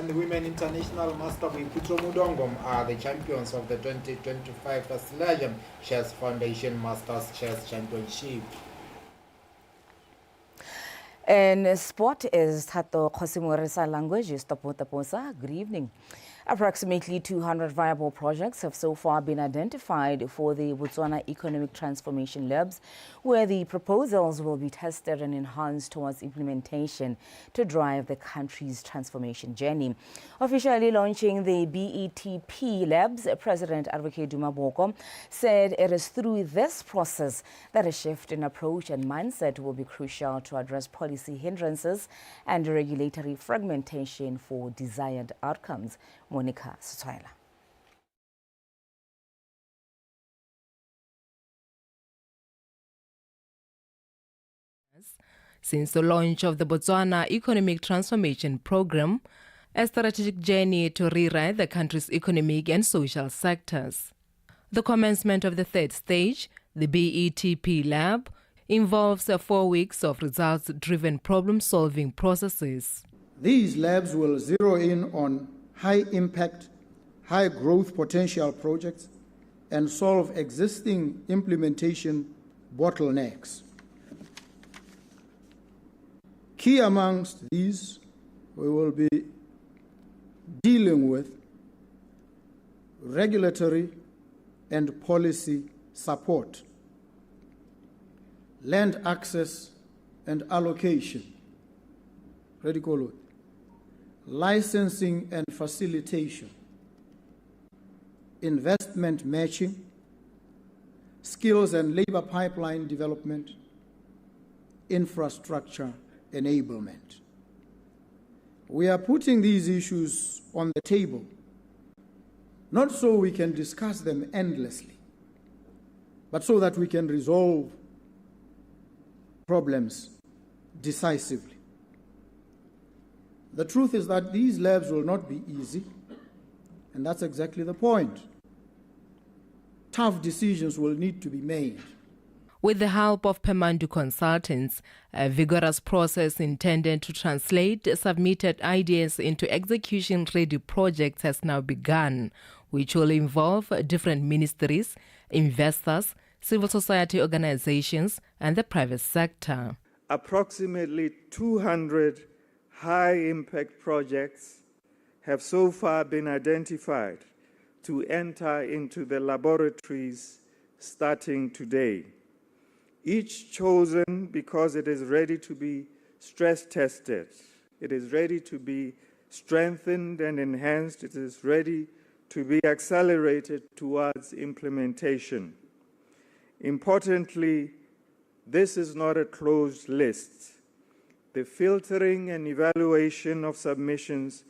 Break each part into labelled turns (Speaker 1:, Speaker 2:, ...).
Speaker 1: and the Women International Master Boiputso Mudongom are the champions of the 2025 Slalom Chess Foundation Masters Chess Championship.
Speaker 2: And sport is Tato Khosimoresa language is Taposa. Good evening. Approximately 200 viable projects have so far been identified for the Botswana Economic Transformation Labs, where the proposals will be tested and enhanced towards implementation to drive the country's transformation journey. Officially launching the BETP Labs, President Advocate Duma Boko said it is through this process that a shift in approach and mindset will be crucial to address policy hindrances and regulatory fragmentation for desired outcomes. Monica Sutwaila.
Speaker 3: Since the launch of the Botswana Economic Transformation Program, a strategic journey to rewrite the country's economic and social sectors. The commencement of the third stage, the BETP Lab, involves 4 weeks of results-driven problem-solving processes.
Speaker 4: These labs will zero in on high-impact, high-growth potential projects and solve existing implementation bottlenecks. Key amongst these, we will be dealing with regulatory and policy support, land access and allocation, licensing and facilitation, investment matching, skills and labor pipeline development, infrastructure enablement. We are putting these issues on the table, not so we can discuss them endlessly, but so that we can resolve problems decisively. The truth is that these labs will not be easy, and that's exactly the point. Tough decisions will need to be made.
Speaker 3: With the help of Pemandu consultants, a vigorous process intended to translate submitted ideas into execution-ready projects has now begun, which will involve different ministries, investors, civil society organizations, and the private sector.
Speaker 5: Approximately 200 high-impact projects have so far been identified to enter into the laboratories starting today. Each chosen because it is ready to be stress tested, it is ready to be strengthened and enhanced, it is ready to be accelerated towards implementation. Importantly, this is not a closed list. The filtering and evaluation of submissions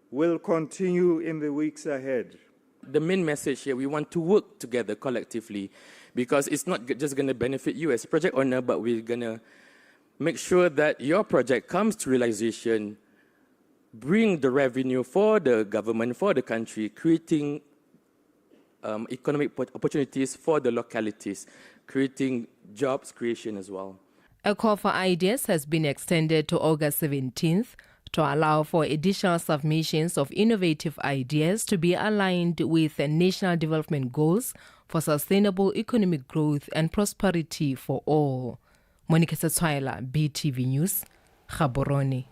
Speaker 5: will continue in the weeks ahead.
Speaker 6: The main message here, we want to work together collectively, because it's not just going to benefit you as a project owner, but we're going to make sure that your project comes to realization, bring the revenue for the government, for the country, creating economic opportunities for the localities, creating jobs creation as well.
Speaker 3: A call for ideas has been extended to August 17th to allow for additional submissions of innovative ideas to be aligned with the national development goals for sustainable economic growth and prosperity for all. Monica Setswaila, Btv News, Gaborone.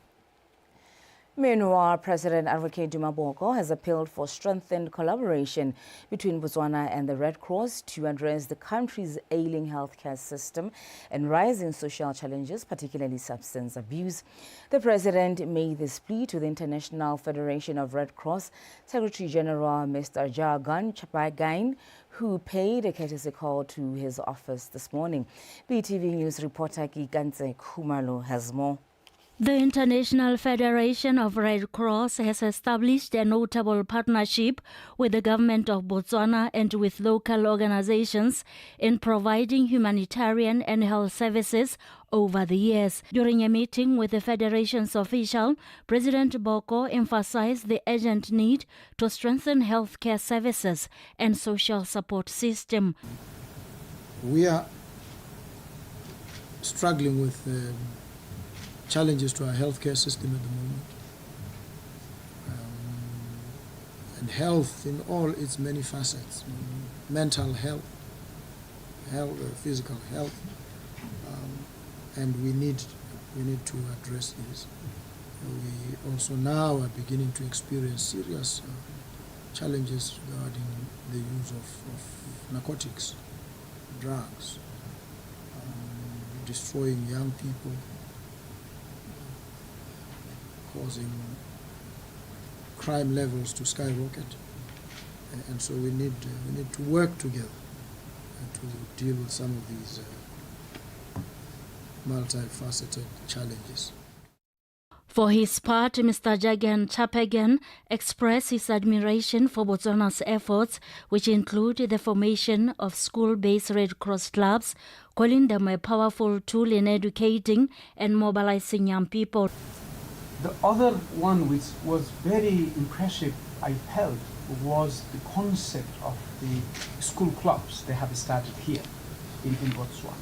Speaker 2: Meanwhile, President Advocate Duma Boko has appealed for strengthened collaboration between Botswana and the Red Cross to address the country's ailing healthcare system and rising social challenges, particularly substance abuse. The president made this plea to the International Federation of Red Cross Secretary General Mr. Jagan Chapagain, who paid a courtesy call to his office this morning. Btv News reporter Kikantse Khumalo has more.
Speaker 7: The International Federation of Red Cross has established a notable partnership with the government of Botswana and with local organizations in providing humanitarian and health services over the years. During a meeting with the Federation's official, President Boko emphasized the urgent need to strengthen healthcare services and social support system.
Speaker 4: We are struggling with challenges to our healthcare system at the moment. and health in all its many facets, mental health, physical health, and we need to address this. We also now are beginning to experience serious challenges regarding the use of narcotics, drugs, destroying young people, causing crime levels to skyrocket, and so we need to work together to deal with some of these multifaceted challenges.
Speaker 7: For his part, Mr. Jagan Chaphagen expressed his admiration for Botswana's efforts, which include the formation of school-based Red Cross clubs, calling them a powerful tool in educating and mobilizing young people.
Speaker 8: The other one which was very impressive, I felt, was the concept of the school clubs they have started here in Botswana.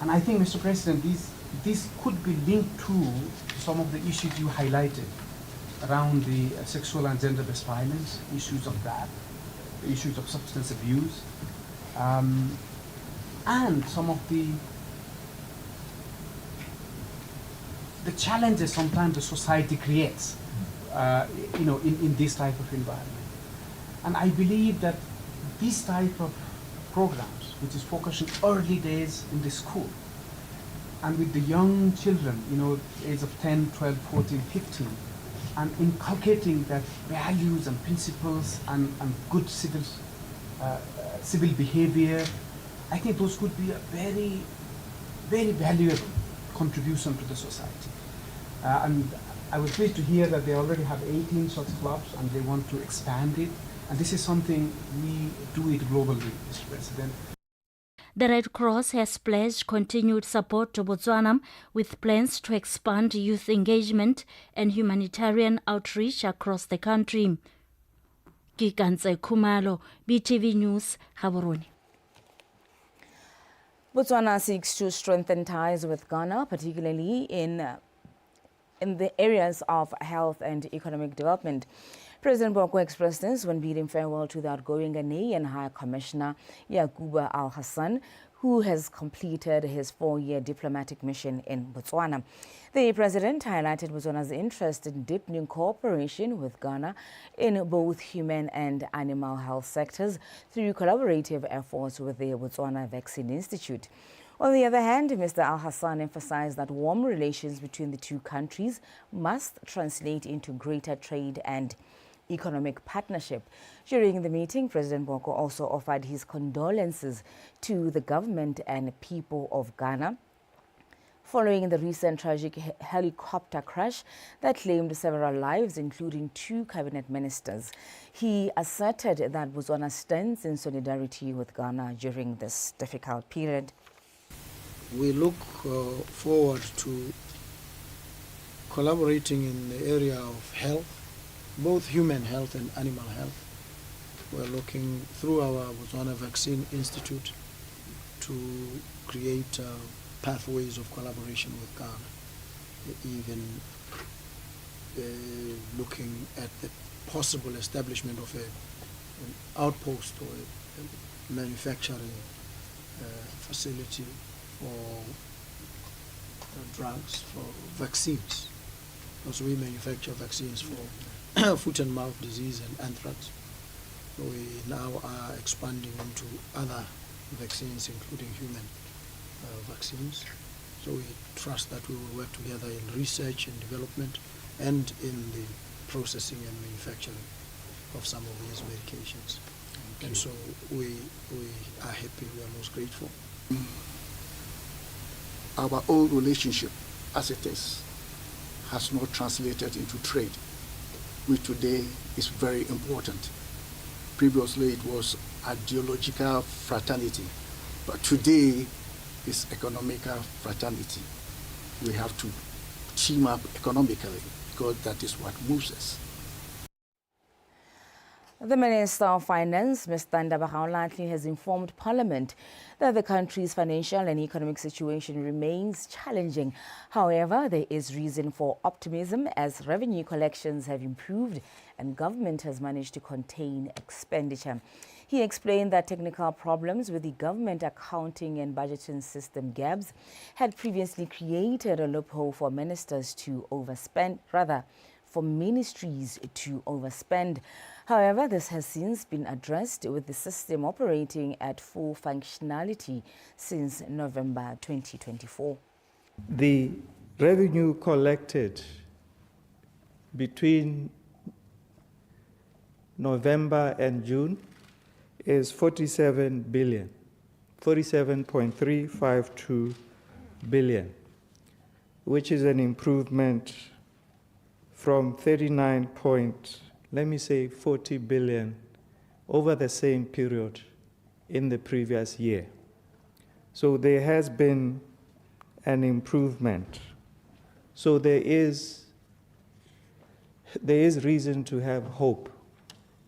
Speaker 8: And I think, Mr. President, this could be linked to some of the issues you highlighted around the sexual and gender-based violence, issues of that, the issues of substance abuse, and some of the challenges sometimes the society creates, in this type of environment. And I believe that this type of programs, which is focusing early days in the school, and with the young children, age of 10, 12, 14, 15, and inculcating that values and principles and good civil behavior, I think those could be a very, very valuable contribution to the society. And I was pleased to hear that they already have 18 such clubs and they want to expand it. And this is something we do it globally, Mr. President.
Speaker 7: The Red Cross has pledged continued support to Botswana with plans to expand youth engagement and humanitarian outreach across the country. Kikantse Khumalo, Btv News, Gaborone.
Speaker 2: Botswana seeks to strengthen ties with Ghana, particularly in the areas of health and economic development. President Boko expressed this when bidding farewell to the outgoing Ghanaian High Commissioner Yakuba Al-Hassan, who has completed his 4-year diplomatic mission in Botswana. The president highlighted Botswana's interest in deepening cooperation with Ghana in both human and animal health sectors through collaborative efforts with the Botswana Vaccine Institute. On the other hand, Mr. Al-Hassan emphasized that warm relations between the two countries must translate into greater trade and economic partnership. During the meeting, President Boko also offered his condolences to the government and people of Ghana following the recent tragic helicopter crash that claimed several lives, including 2 cabinet ministers. He asserted that Botswana stands in solidarity with Ghana during this difficult period.
Speaker 4: We look forward to collaborating in the area of health, both human health and animal health. We're looking through our Botswana Vaccine Institute to create pathways of collaboration with Ghana, even looking at the possible establishment of an outpost or a manufacturing facility for drugs, for vaccines. Also, we manufacture vaccines for foot and mouth disease and anthrax. We now are expanding into other vaccines, including human vaccines. So we trust that we will work together in research and development and in the processing and manufacturing of some of these medications. And so we are happy, we are most grateful.
Speaker 9: Our old relationship, as it is, has not translated into trade, which today is very important. Previously, it was ideological fraternity, but today is economical fraternity. We have to team up economically because that is what moves us.
Speaker 2: The Minister of Finance, Ms. Tanda Bagaolatli, has informed Parliament that the country's financial and economic situation remains challenging. However, there is reason for optimism as revenue collections have improved and government has managed to contain expenditure. He explained that technical problems with the government accounting and budgeting system gaps had previously created a loophole for ministers to overspend, for ministries to overspend. However, this has since been addressed with the system operating at full functionality since November 2024.
Speaker 5: The revenue collected between November and June is 47.352 billion, which is an improvement from 40 billion over the same period in the previous year. So there has been an improvement. So there is reason to have hope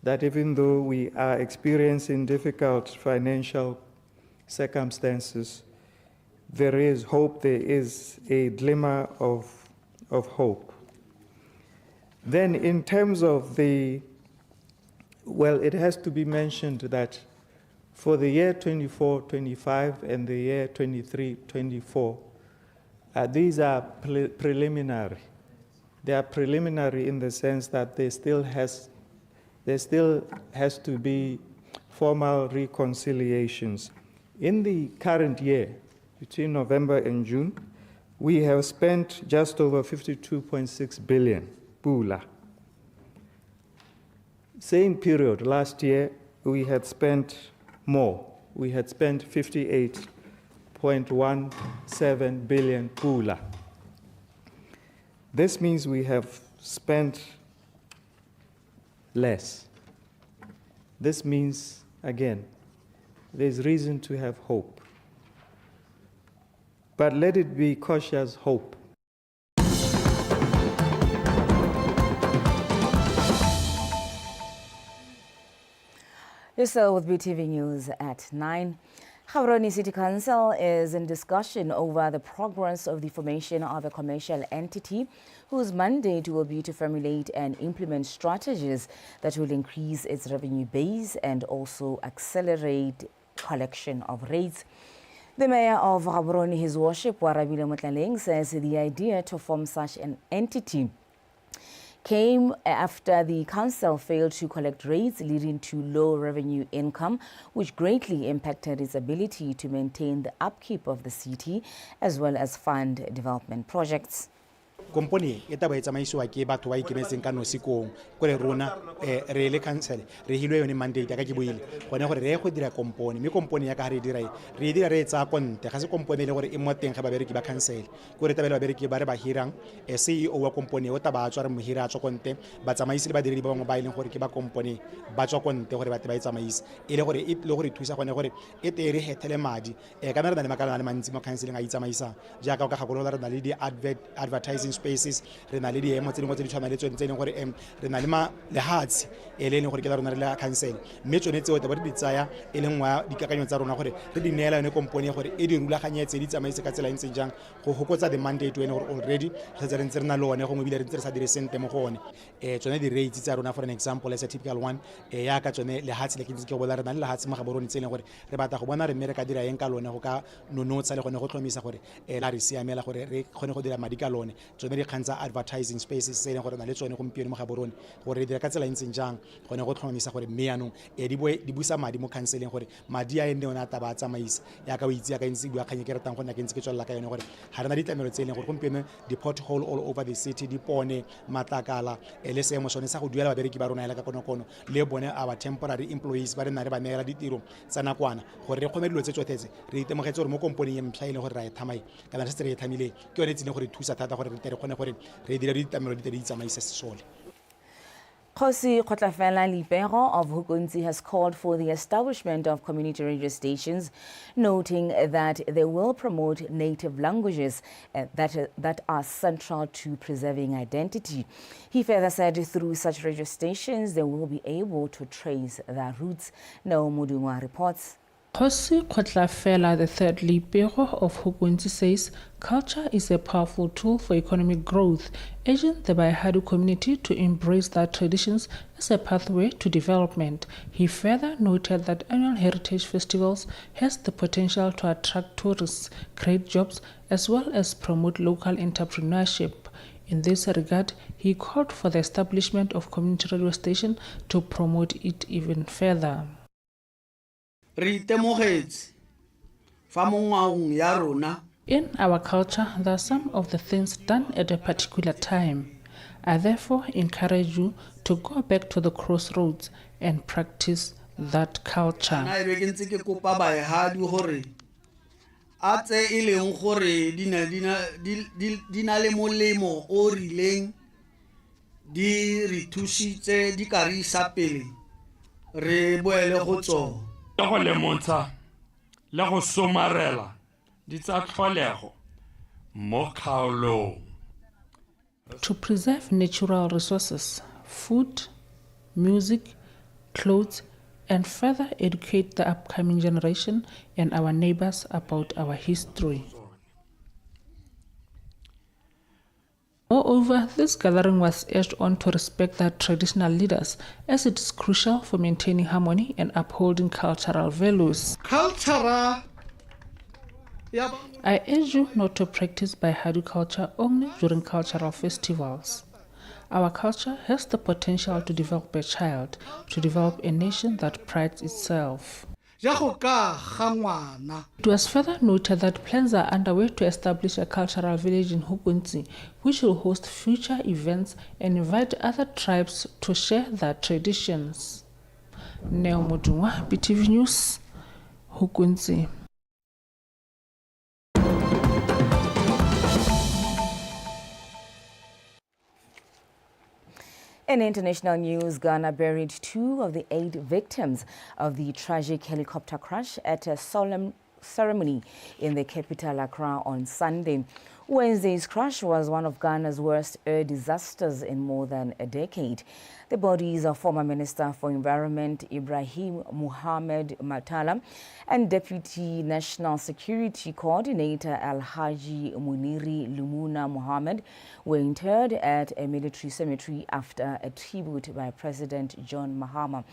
Speaker 5: that even though we are experiencing difficult financial circumstances, there is hope, there is a glimmer of hope. Then in terms of it has to be mentioned that for the year 24-25 and the year 23-24, these are preliminary. They are preliminary in the sense that there still has to be formal reconciliations. In the current year, between November and June, we have spent just over 52.6 billion pula. Same period last year, we had spent more. We had spent 58.17 billion pula. This means we have spent less. This means, again, there's reason to have hope. But let it be cautious hope.
Speaker 2: You're still with Btv News at 9. Gaborone City Council is in discussion over the progress of the formation of a commercial entity whose mandate will be to formulate and implement strategies that will increase its revenue base and also accelerate collection of rates. The mayor of Gaborone, His Worship Warabile Motlaleng, says the idea to form such an entity came after the council failed to collect rates, leading to low revenue income, which greatly impacted its ability to maintain the upkeep of the city as well as fund development projects.
Speaker 10: Company e taba e tsamaisiwa ke batho ba ikemetseng ka nosikong ko le rona re le council re hilwe yone mandate ka ke boile gone gore re go dira company me company ya ka re dira re tsa konte ga se company le gore e mo teng ga ba bereki ba council ko re tabela ba bereki ba re ba hirang CEO wa company o taba tswa re mo hira tswa konte ba tsamaisi le ba diredi ba bangwe ba ileng gore ke ba company ba tswa konte gore ba e tsamaisa e le gore thusa gone gore e tere hetele madi ka na re na le makala le mantsi mo counseling a itsamaisa jaaka ka gakolo re na le di advertising spaces re na le di emo tse dingwe tse di tshwana le tsone tse e leng gore re na le lehatsi e leng gore ke la rona re la council mme tsone tseo te ba di tsaya e leng wa dikakanyo tsa rona gore re di neela yone company gore e di rulaganyetse di tsamaise ka tsela ntse jang go hokotsa the mandate wena gore already re tse re na le one go mo bile re ntse re sa dire sente mo gone tsone di rates tsa rona for an example as a typical one ya ka tsone lehatsi le ke ntse ke bola re na le lehatsi mo Gaborone tse e leng gore re batla go bona re mme re ka dira eng ka lone go ka nonotsa le gone go tlhomisa gore la re siamela gore re kgone go dira madi ka lone tsone di kgantsa advertising spaces se e leng gore na le tsone gompieno mo Gaborone gore re dira ka tsela ntseng jang gone go tlhomamisa gore mme yanong di busa madi mo counseling gore madi a ene ona taba a tsamaisa ya ka o itse ya ka ntse bua kganye ke ratang go nna ke ntse ke tswela ka yone gore ga rena ditlamelo tse e leng gore gompieno di pothole all over the city di pone matakala le seemo sone sa go duela babereki ba rona ya ka konokono le bone our temporary employees ba re na re ba neela ditiro tsa nakwana gore re kgome dilo tse tsotletse re itemogetse gore mo company e mpšha e leng gore ra e thamai kana re se re e thamile ke yone tsene gore thusa thata gore re tere kgone gore re dira ditlamelo di tsamaisa sesole.
Speaker 2: Kgosi Kgotlafela Lipego of Hukunzi has called for the establishment of community radio stations, noting that they will promote native languages that are central to preserving identity. He further said through such radio stations, they will be able to trace their roots. Neo Mudungwa reports.
Speaker 11: Kgosi Kgotlafela III Lipego of Hukunzi says culture is a powerful tool for economic growth, urging the Baihadu community to embrace their traditions as a pathway to development. He further noted that annual heritage festivals has the potential to attract tourists, create jobs, as well as promote local entrepreneurship. In this regard, he called for the establishment of community radio station to promote it even further.
Speaker 12: In
Speaker 11: our culture, there are some of the things done at a particular time. I therefore encourage you to go back to the crossroads and practice that culture. To preserve natural resources, food, music, clothes, and further educate the upcoming generation and our neighbors about our history. Moreover, this gathering was urged on to respect their traditional leaders, as it is crucial for maintaining harmony and upholding cultural values. I urge you not to practice Baihadu culture only during cultural festivals. Our culture has the potential to develop a child, to develop a nation that prides itself. It was further noted that plans are underway to establish a cultural village in Hukunzi, which will host future events and invite other tribes to share their traditions. Neo Mudungwa, Btv-NEWS, Hukunzi.
Speaker 2: In international news, Ghana buried 2 of the 8 victims of the tragic helicopter crash at a solemn ceremony in the capital, Accra, on Sunday. Wednesday's crash was one of Ghana's worst air disasters in more than a decade. The bodies of former Minister for Environment Ibrahim Muhammad Matala and Deputy National Security Coordinator Alhaji Muniri Lumuna Muhammad were interred at a military cemetery after a tribute by President John Mahama.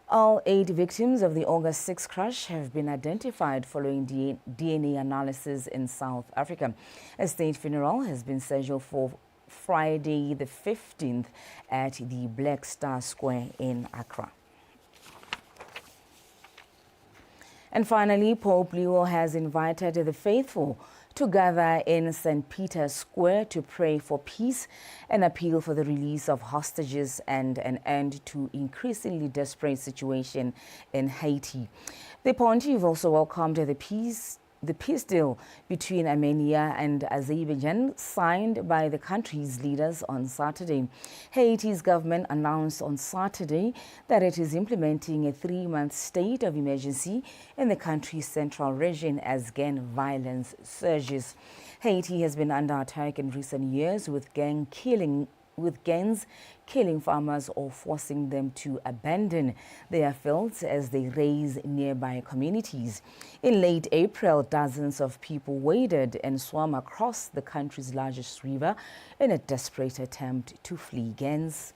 Speaker 2: All 8 victims of the August 6 crash have been identified following DNA analysis in South Africa. A state funeral has been scheduled for Friday the 15th at the Black Star Square in Accra. And finally, Pope Leo has invited the faithful to gather in St. Peter's Square to pray for peace and appeal for the release of hostages and an end to increasingly desperate situation in Haiti. The Pontiff also welcomed the peace deal between Armenia and Azerbaijan signed by the country's leaders on Saturday. Haiti's government announced on Saturday that it is implementing a 3-month state of emergency in the country's central region as gang violence surges. Haiti has been under attack in recent years with gangs killing farmers or forcing them to abandon their fields as they raze nearby communities. In late April, dozens of people waded and swam across the country's largest river in a desperate attempt to flee gangs.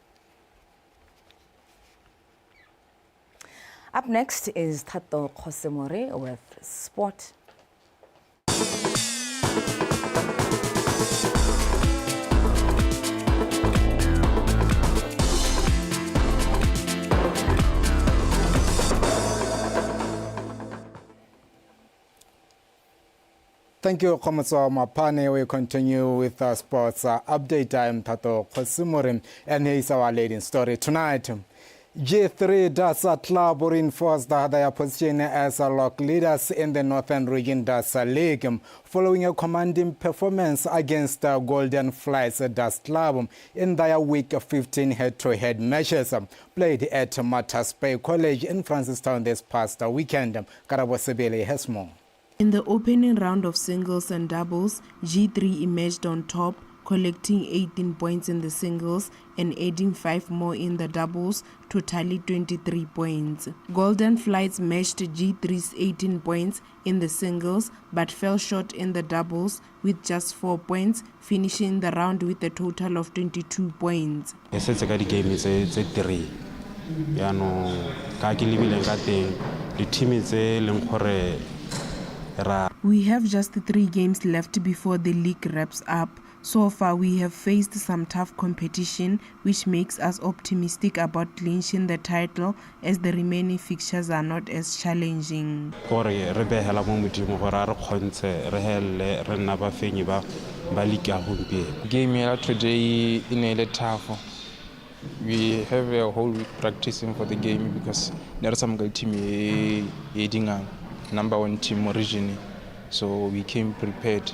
Speaker 2: Up next is Tato Kosemore with Sport.
Speaker 1: Thank you, Komatso Mapane. We continue with our sports update. I'm Tato Kosumurim, and here is our leading story tonight. G3 DASA Club reinforced their position as lock leaders in the Northern Region DASA League following a commanding performance against Golden Flies DAS Club in their Week 15 head-to-head matches played at Matas Bay College in Francistown this past weekend. Karabo Sebele has more.
Speaker 13: In the opening round of singles and doubles, G3 emerged on top, collecting 18 points in the singles and adding 5 more in the doubles to tally 23 points. Golden Flights matched G3's 18 points in the singles but fell short in the doubles with just 4 points, finishing the round with a total of 22 points. We have just 3 games left before the league wraps up. So far, we have faced some tough competition, which makes us optimistic about clinching the title as the remaining fixtures are not as challenging.
Speaker 14: Game today in tough. We have a whole week practicing for the game because there are some good team leading number 1 team originally, so we came prepared.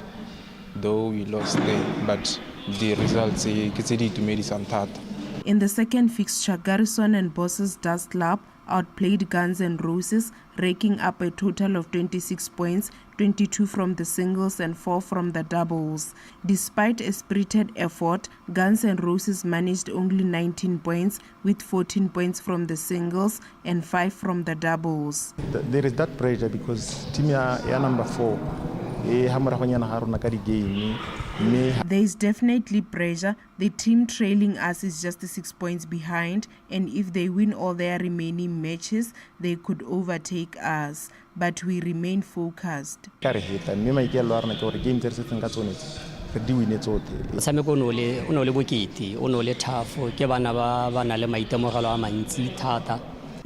Speaker 14: Though we lost there, but the results made some thought.
Speaker 13: In the second fixture, Garrison and Bosses DAS Club outplayed Guns N' Roses, raking up a total of 26 points, 22 from the singles and 4 from the doubles. Despite a spirited effort, Guns N' Roses managed only 19 points, with 14 points from the singles and 5 from the doubles.
Speaker 15: There is that pressure because team ya number 4. There
Speaker 13: is definitely pressure. The team trailing us is just 6 points behind, and if they win all their remaining matches, they could overtake us. But we remain focused.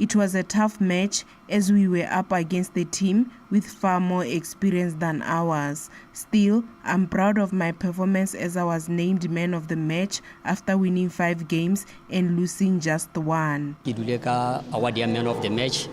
Speaker 13: It was a tough match as we were up against a team with far more experience than ours. Still, I'm proud of my performance as I was named man of the match after winning 5 games and losing just 1.
Speaker 16: Man of the match.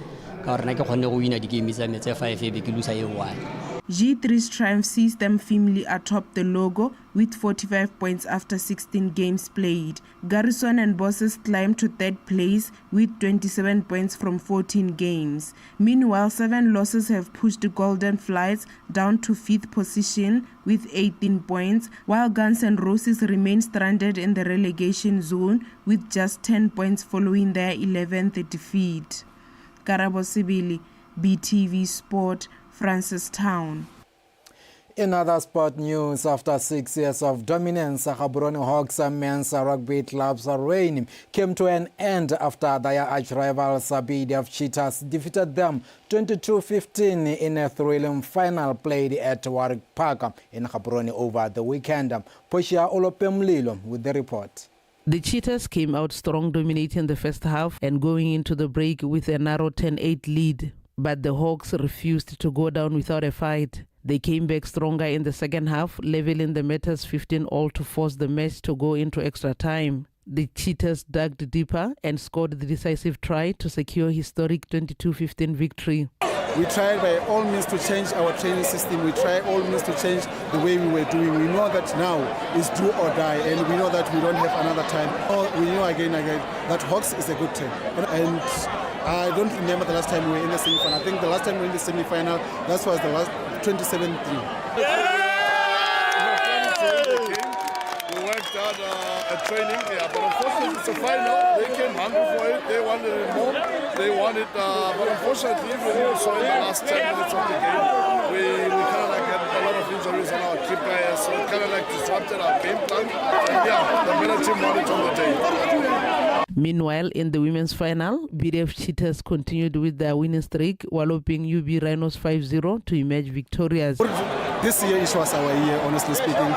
Speaker 13: G3's triumph sees them firmly atop the logo with 45 points after 16 games played. Garrison and Bosses climbed to 3rd place with 27 points from 14 games. Meanwhile, 7 losses have pushed the Golden Flights down to 5th position with 18 points, while Guns N' Roses remain stranded in the relegation zone with just 10 points following their 11th defeat. Karabo Sibili, BTV Sport, Francistown.
Speaker 1: In other sport news, after 6 years of dominance, Gaborone Hawks men's rugby club's reign came to an end after their arch-rivals BDF Cheetahs defeated them 22-15 in a thrilling final played at Warwick Park in Gaborone over the weekend. Poshia Olopemlilo with the report.
Speaker 17: The Cheetahs came out strong, dominating the first half and going into the break with a narrow 10-8 lead. But the Hawks refused to go down without a fight. They came back stronger in the second half, leveling the Matters 15-all to force the match to go into extra time. The Cheetahs dug deeper and scored the decisive try to secure historic 22-15 victory.
Speaker 18: We tried by all means to change our training system. We tried all means to change the way we were doing. We know that now is do or die, and we know that we don't have another time. We know again that Hawks is a good team. And I don't remember the last time we were in the semi-final. I think the last time we were in the semi-final, that was the last 27-3.
Speaker 19: We worked hard at training, but unfortunately it's a final. They came hungry for it. They wanted it more. They wanted, but unfortunately, when you saw in the last 10 minutes of the game, we kind of had a lot of injuries on our key players, so it kind of disrupted our game plan. And yeah, the better team won it on the day.
Speaker 17: Meanwhile, in the women's final, BDF Cheetahs continued with their winning streak, walloping UB Rhinos 5-0 to emerge victorious.
Speaker 18: This year it was our year, honestly speaking.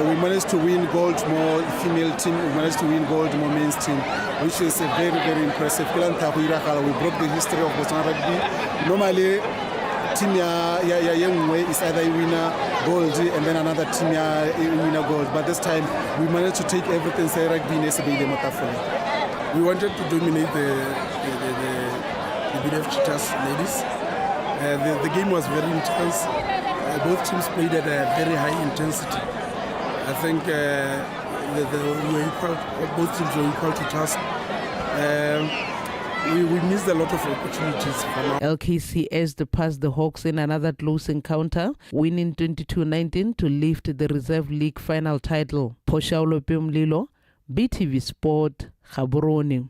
Speaker 18: We managed to win gold more female team, we managed to win gold more men's team, which is a very, very impressive. We broke the history of Botswana rugby. Normally, team is either a winner gold and then another team a winner gold. But this time we managed to take everything say rugby in SBD Matafule. We wanted to dominate the BDF Cheetahs ladies. The game was very intense. Both teams played at a very high intensity. I think both teams were equal to task. We missed a lot of opportunities.
Speaker 17: LKC edged past the Hawks in another close encounter, winning 22-19 to lift the Reserve League final title. Poshaulo Pimlilo, BTV Sport, Gaborone.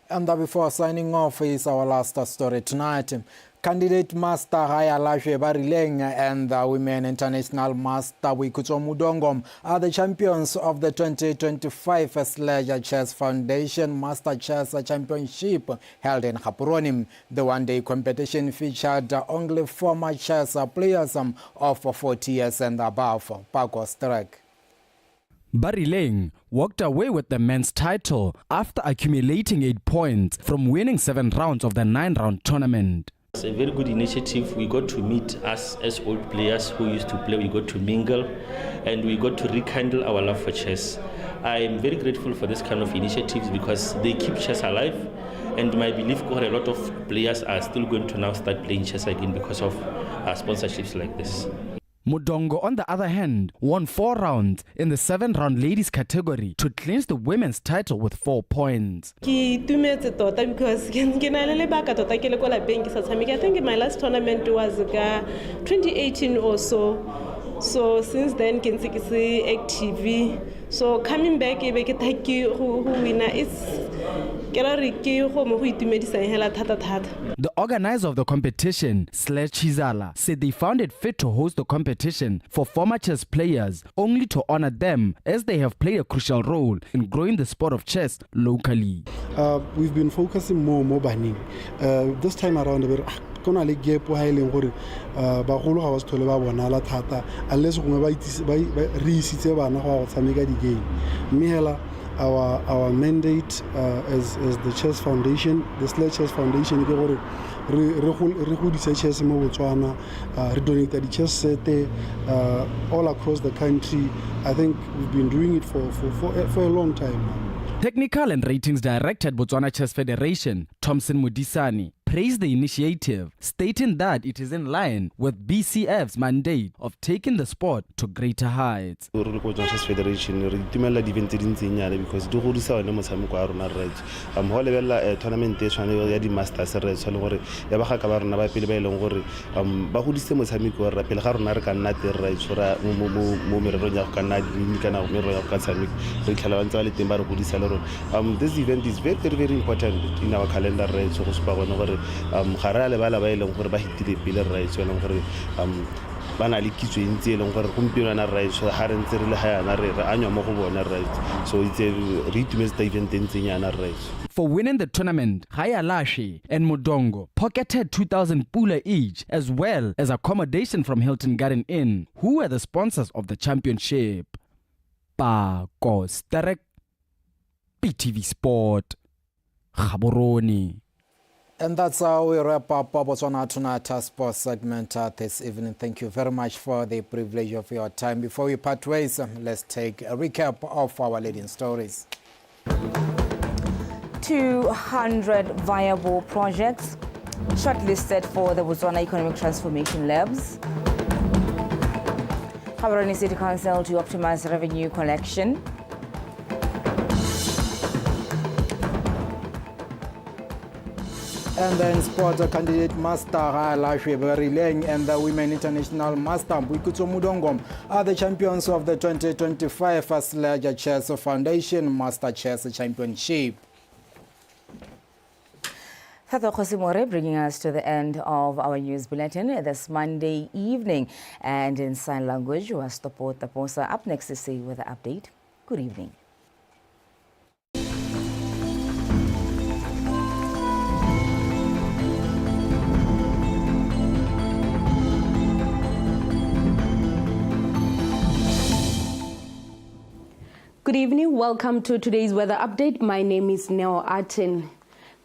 Speaker 1: And before signing off is our last story tonight. Candidate Master Hayalashwe Barileng and the Women International Master Wikuto Mudongom are the champions of the 2025 Sledge Chess Foundation Master Chess Championship held in Gaborone. The one-day competition featured only former chess players of 40 years and above. Paco Strek.
Speaker 20: Barileng walked away with the men's title after accumulating 8 points from winning 7 rounds of the 9-round tournament.
Speaker 21: It's a very good initiative. We got to meet us as old players who used to play. We got to mingle and we got to rekindle our love for chess. I am very grateful for this kind of initiatives because they keep chess alive, and my belief is a lot of players are still going to now start playing chess again because of sponsorships like this.
Speaker 20: Mudongo, on the other hand, won 4 rounds in the 7-round ladies category to clinch the women's title with 4 points.
Speaker 22: I think my last tournament was 2018 or so. So since then, I am active. So coming back, who winner is.
Speaker 20: The organizer of the competition, Sledge Chizala, said they found it fit to host the competition for former chess players, only to honor them as they have played a crucial role in growing the sport of chess locally.
Speaker 23: We've been focusing more banning. This time around, unless our mandate as the Chess Foundation, the Sledge Chess Foundation, chess mo Botswana, donate the chess set all across the country. I think we've been doing it for a long time now.
Speaker 20: Technical and Ratings Director at Botswana Chess Federation, Thompson Mudisani, praised the initiative, stating that it is in line with BCF's mandate of taking the sport to greater heights.
Speaker 24: Chess Federation because do go disa one motshameko a rona right ho lebella tournament e tshwane ya di masters re tshwale gore ya ba ga ka ba rona ba pele ba ileng gore ba go dise motshameko re pele ga rona re ka nna te right tsora mo mererong ya go ka nna di kana merero ya go ka tshameka re tlhala ba ntse ba le teng ba re go disa le rona. This event is very, very, very important in our calendar right so go se ba bona gore ga re a lebala ba ileng gore ba hitile pele right so ileng gore bana le kitso ntse ileng gore gompieno na right so ha re ntse re le ha yana re anywa mo go bona right so it's a re-itumetse event ntse nyana right.
Speaker 20: For winning the tournament, Hayalashi and Mudongo pocketed 2,000 pula each, as well as accommodation from Hilton Garden Inn, who were the sponsors of the championship. Paco Strek, BTV Sport, Gaborone.
Speaker 1: And that's how we wrap up Botswana Tonight Sports segment this evening. Thank you very much for the privilege of your time. Before we part ways, let's take a recap of our leading stories.
Speaker 2: 200 viable projects shortlisted for the Botswana Economic Transformation Labs. Gaborone City Council to optimize revenue collection.
Speaker 1: And then sport candidate Master Hayalashwe Barileng and the Women International Master Wikuto Mudongom are the champions of the 2025 Sledge Chess Foundation Master Chess Championship.
Speaker 2: Thato Khosimore bringing us to the end of our news bulletin this Monday evening. And in sign language, was Topo Taposa up next to see with the update. Good evening.
Speaker 25: Good evening. Welcome to today's weather update. My name is Neo Aten.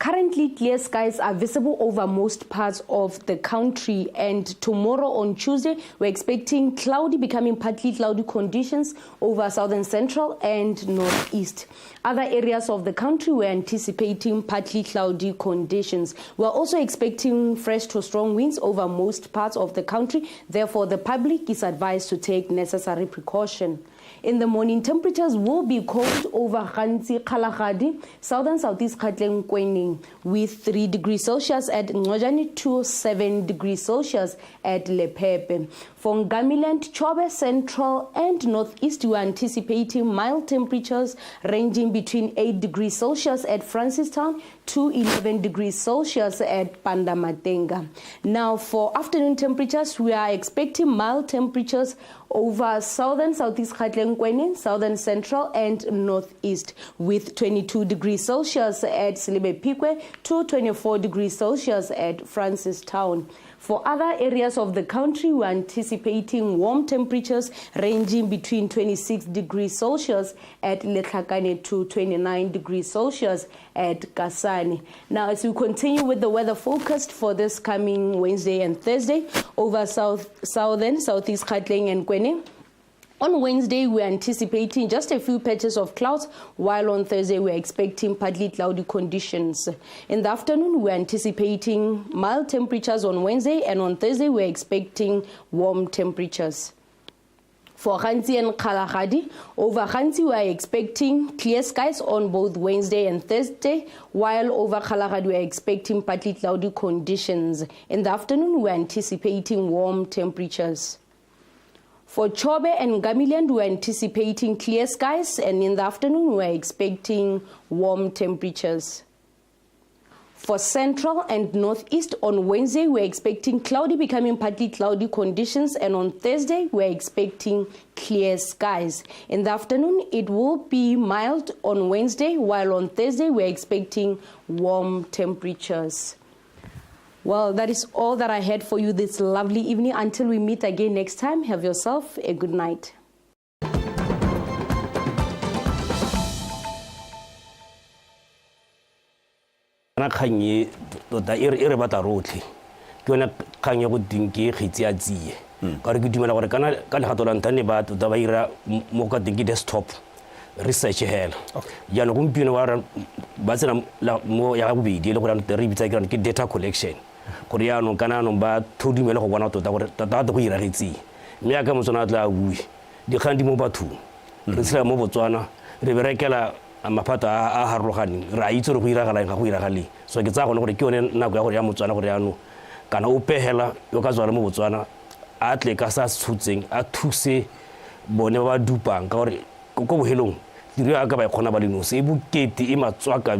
Speaker 3: Currently, clear skies are visible over most parts of the country, and tomorrow on Tuesday, we're expecting cloudy, becoming partly cloudy conditions over southern central and northeast. Other areas of the country, we're anticipating partly cloudy conditions. We're also expecting fresh to strong winds over most parts of the country. Therefore, the public is advised to take necessary precaution. In the morning, temperatures will be cold over Gantsi, Kalahadi, southern southeast Gatleng, Kwening, with 3 degrees Celsius at Ngojani to 7 degrees Celsius at Lepepe. For Ngamiland, Chobe, central and northeast, we are anticipating mild temperatures ranging between 8 degrees Celsius at Francistown to 11 degrees Celsius at Pandamatenga. Now, for afternoon temperatures, we are expecting mild temperatures over southern southeast Gatleng, Kwening, southern central and northeast, with 22 degrees Celsius at Silibepikwe to 24 degrees Celsius at Francistown. For other areas of the country, we're anticipating warm temperatures ranging between 26 degrees Celsius at Letlhakane to 29 degrees Celsius at Kasane. Now, as we continue with the weather forecast for this coming Wednesday and Thursday over southern, southeast Gatleng and Kwening. On Wednesday, we're anticipating just a few patches of clouds, while on Thursday, we're expecting partly cloudy conditions. In the afternoon, we're anticipating mild temperatures on Wednesday, and on Thursday, we're expecting warm temperatures. For Gantsi and Kalahadi, over Gantsi, we are expecting clear skies on both Wednesday and Thursday, while over Kalahadi, we are expecting partly cloudy conditions. In the afternoon, we are anticipating warm temperatures. For Chobe and Ngamiland, we're anticipating clear skies, and in the afternoon, we're expecting warm temperatures. For central and northeast, on Wednesday, we're expecting cloudy, becoming partly cloudy conditions, and on Thursday, we're expecting clear skies. In the afternoon, it will be mild on Wednesday, while on Thursday, we're expecting warm temperatures. Well, that is all that I had for you this lovely evening. Until we meet again next time, have yourself a good night.
Speaker 6: Ana khanyi tota ire bata rotlhe ke yona khanye go dinki khitsi a tsiye ka re ke dumela gore kana ka le gato la ntane ba tota ba ira mo ka dinki desktop research hela ya no gumpino wa ba tsena mo ya go bidi le gore re bitsa ke data collection gore ya no kana no ba thudimela go bona tota gore tata go ira retsi mme ya ka motsona tla bui di khandi mo batho re tsela mo Botswana re berekela maphata a harologane ra itse re go iragala ga go iragale so ke tsa gone gore ke yone nako ya gore ya Motswana gore ya no kana o pehela yo ka tswala mo Botswana a tle ka sa tshutseng a thuse bone ba dupang ka gore ko bohelong tiro ya ka ba khona ba le no se bukete e matswaka